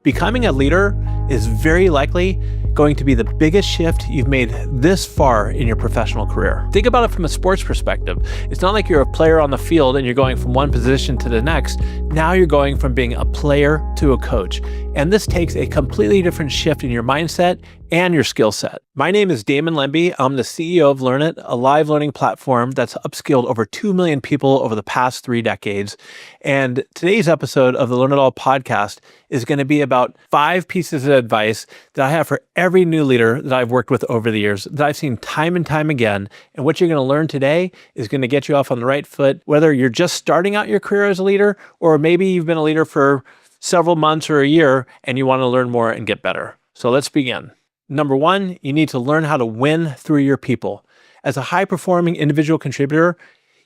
Becoming a leader is very likely going to be the biggest shift you've made this far in your professional career. Think about it from a sports perspective. It's not like you're a player on the field and you're going from one position to the next. Now you're going from being a player to a coach. And this takes a completely different shift in your mindset and your skill set. My name is Damon Lembi. I'm the CEO of Learnit, a live learning platform that's upskilled over 2 million people over the past 3 decades. And today's episode of the Learn It All podcast is going to be about 5 pieces of advice that I have for every new leader that I've worked with over the years, that I've seen time and time again. And what you're going to learn today is going to get you off on the right foot, whether you're just starting out your career as a leader, or maybe you've been a leader for several months or a year and you want to learn more and get better. So let's begin. Number 1, you need to learn how to win through your people. As a high-performing individual contributor,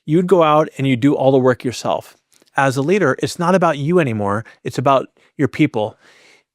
you'd go out and you do all the work yourself. As a leader, it's not about you anymore. It's about your people.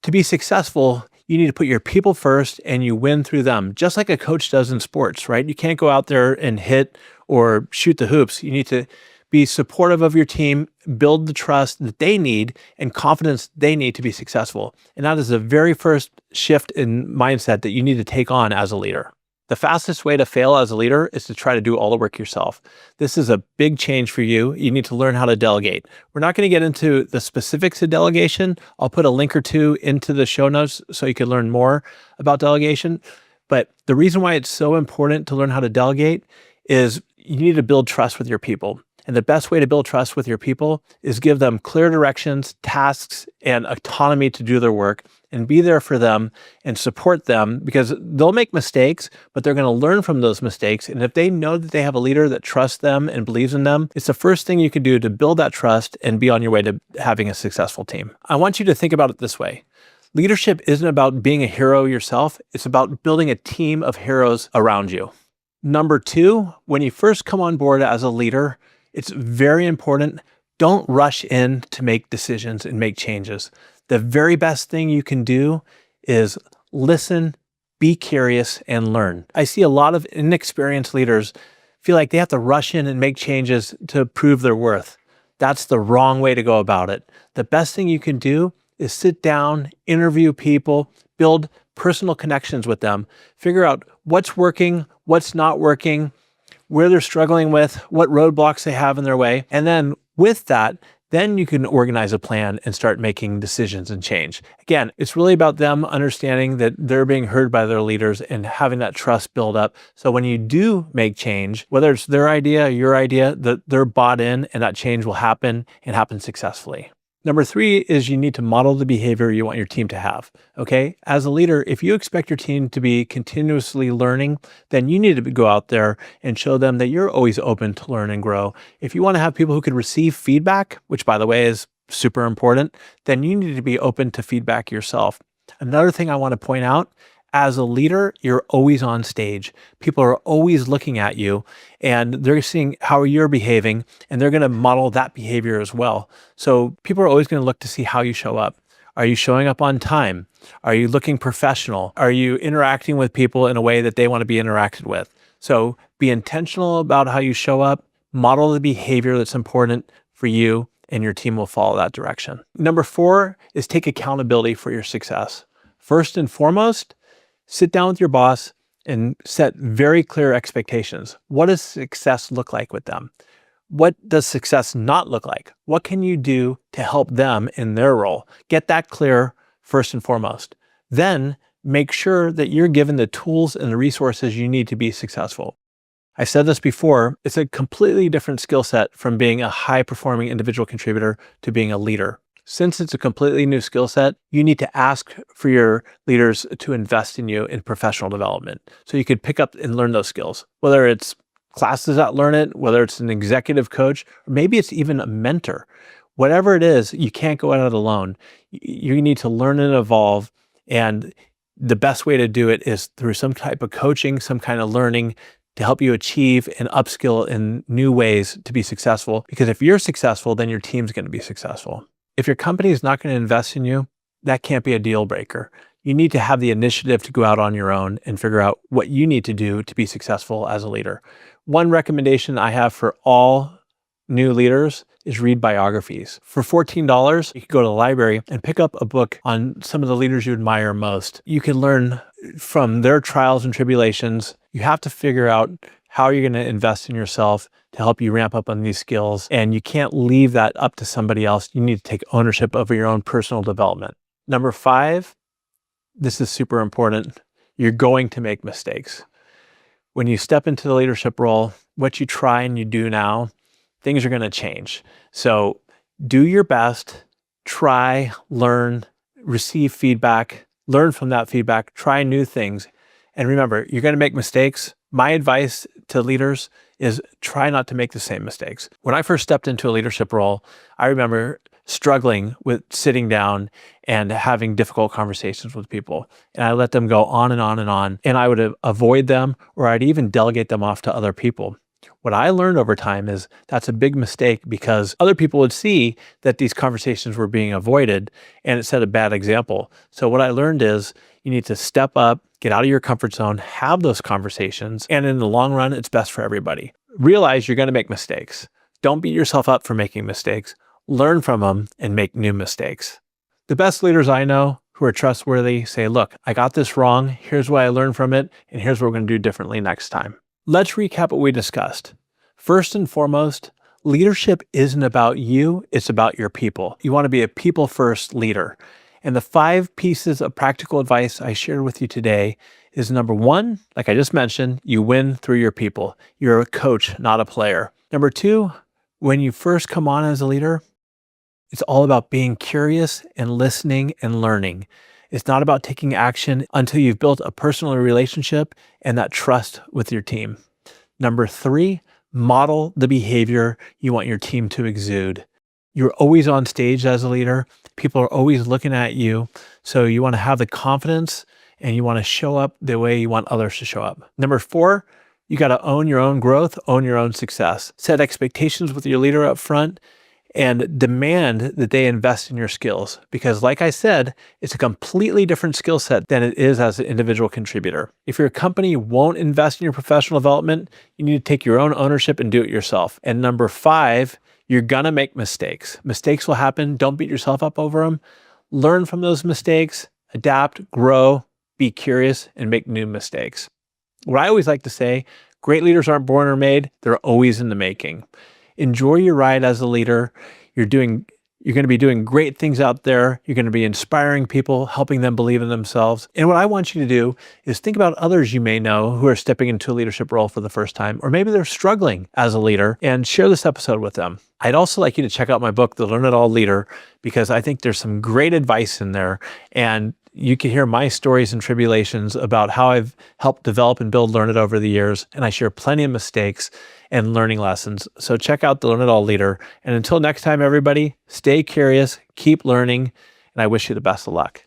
To be successful, you need to put your people first and you win through them, just like a coach does in sports, right? You can't go out there and hit or shoot the hoops. You need to be supportive of your team, build the trust that they need and confidence they need to be successful. And that is the very first shift in mindset that you need to take on as a leader. The fastest way to fail as a leader is to try to do all the work yourself. This is a big change for you. You need to learn how to delegate. We're not going to get into the specifics of delegation. I'll put a link or two into the show notes so you can learn more about delegation. But the reason why it's so important to learn how to delegate is you need to build trust with your people. And the best way to build trust with your people is give them clear directions, tasks, and autonomy to do their work and be there for them and support them, because they'll make mistakes, but they're going to learn from those mistakes. And if they know that they have a leader that trusts them and believes in them, it's the first thing you can do to build that trust and be on your way to having a successful team. I want you to think about it this way. Leadership isn't about being a hero yourself. It's about building a team of heroes around you. Number 2, when you first come on board as a leader, it's very important. Don't rush in to make decisions and make changes. The very best thing you can do is listen, be curious, and learn. I see a lot of inexperienced leaders feel like they have to rush in and make changes to prove their worth. That's the wrong way to go about it. The best thing you can do is sit down, interview people, build personal connections with them, figure out what's working, what's not working, where they're struggling with, what roadblocks they have in their way. And then with that, then you can organize a plan and start making decisions and change. Again, it's really about them understanding that they're being heard by their leaders and having that trust build up. So when you do make change, whether it's their idea or your idea, that they're bought in and that change will happen and happen successfully. Number 3 is you need to model the behavior you want your team to have, okay? As a leader, if you expect your team to be continuously learning, then you need to go out there and show them that you're always open to learn and grow. If you want to have people who can receive feedback, which by the way is super important, then you need to be open to feedback yourself. Another thing I want to point out, as a leader, you're always on stage. People are always looking at you and they're seeing how you're behaving and they're going to model that behavior as well. So people are always going to look to see how you show up. Are you showing up on time? Are you looking professional? Are you interacting with people in a way that they want to be interacted with? So be intentional about how you show up, model the behavior that's important for you, and your team will follow that direction. Number 4 is take accountability for your success. First and foremost, sit down with your boss and set very clear expectations. What does success look like with them? What does success not look like? What can you do to help them in their role? Get that clear first and foremost. Then make sure that you're given the tools and the resources you need to be successful. I said this before, it's a completely different skill set from being a high-performing individual contributor to being a leader. Since it's a completely new skill set, you need to ask for your leaders to invest in you in professional development so you could pick up and learn those skills, whether it's classes at Learnit, whether it's an executive coach, or maybe it's even a mentor. Whatever it is, you can't go at it alone. You need to learn and evolve. And the best way to do it is through some type of coaching, some kind of learning to help you achieve and upskill in new ways to be successful. Because if you're successful, then your team's going to be successful. If your company is not going to invest in you, that can't be a deal breaker. You need to have the initiative to go out on your own and figure out what you need to do to be successful as a leader. One recommendation I have for all new leaders is read biographies. For $14, you can go to the library and pick up a book on some of the leaders you admire most. You can learn from their trials and tribulations. You have to figure out how you're going to invest in yourself to help you ramp up on these skills. And you can't leave that up to somebody else. You need to take ownership over your own personal development. Number 5, this is super important. You're going to make mistakes. When you step into the leadership role, what you try and you do now, things are going to change. So do your best, try, learn, receive feedback, learn from that feedback, try new things. And remember, you're going to make mistakes. My advice to leaders is try not to make the same mistakes. When I first stepped into a leadership role, I remember struggling with sitting down and having difficult conversations with people. And I let them go on and on and on. And I would avoid them, or I'd even delegate them off to other people. What I learned over time is that's a big mistake, because other people would see that these conversations were being avoided and it set a bad example. So what I learned is you need to step up, get out of your comfort zone, have those conversations. And in the long run, it's best for everybody. Realize you're going to make mistakes. Don't beat yourself up for making mistakes. Learn from them and make new mistakes. The best leaders I know who are trustworthy say, look, I got this wrong. Here's what I learned from it. And here's what we're going to do differently next time. Let's recap what we discussed. First and foremost, leadership isn't about you. It's about your people. You want to be a people-first leader. And the 5 pieces of practical advice I shared with you today is number 1, like I just mentioned, you win through your people. You're a coach, not a player. Number 2, when you first come on as a leader, it's all about being curious and listening and learning. It's not about taking action until you've built a personal relationship and that trust with your team. Number 3, model the behavior you want your team to exude. You're always on stage as a leader. People are always looking at you. So you want to have the confidence and you want to show up the way you want others to show up. Number 4, you got to own your own growth, own your own success. Set expectations with your leader up front and demand that they invest in your skills. Because like I said, it's a completely different skill set than it is as an individual contributor. If your company won't invest in your professional development, you need to take your own ownership and do it yourself. And number 5, you're gonna make mistakes. Mistakes will happen. Don't beat yourself up over them. Learn from those mistakes, adapt, grow, be curious, and make new mistakes. What I always like to say, great leaders aren't born or made, they're always in the making. Enjoy your ride as a leader. You're going to be doing great things out there. You're going to be inspiring people, helping them believe in themselves. And what I want you to do is think about others you may know who are stepping into a leadership role for the first time, or maybe they're struggling as a leader, and share this episode with them. I'd also like you to check out my book, The Learn It All Leader, because I think there's some great advice in there. And you can hear my stories and tribulations about how I've helped develop and build Learn It over the years. And I share plenty of mistakes and learning lessons. So check out the Learn It All Leader. And until next time, everybody, stay curious, keep learning, and I wish you the best of luck.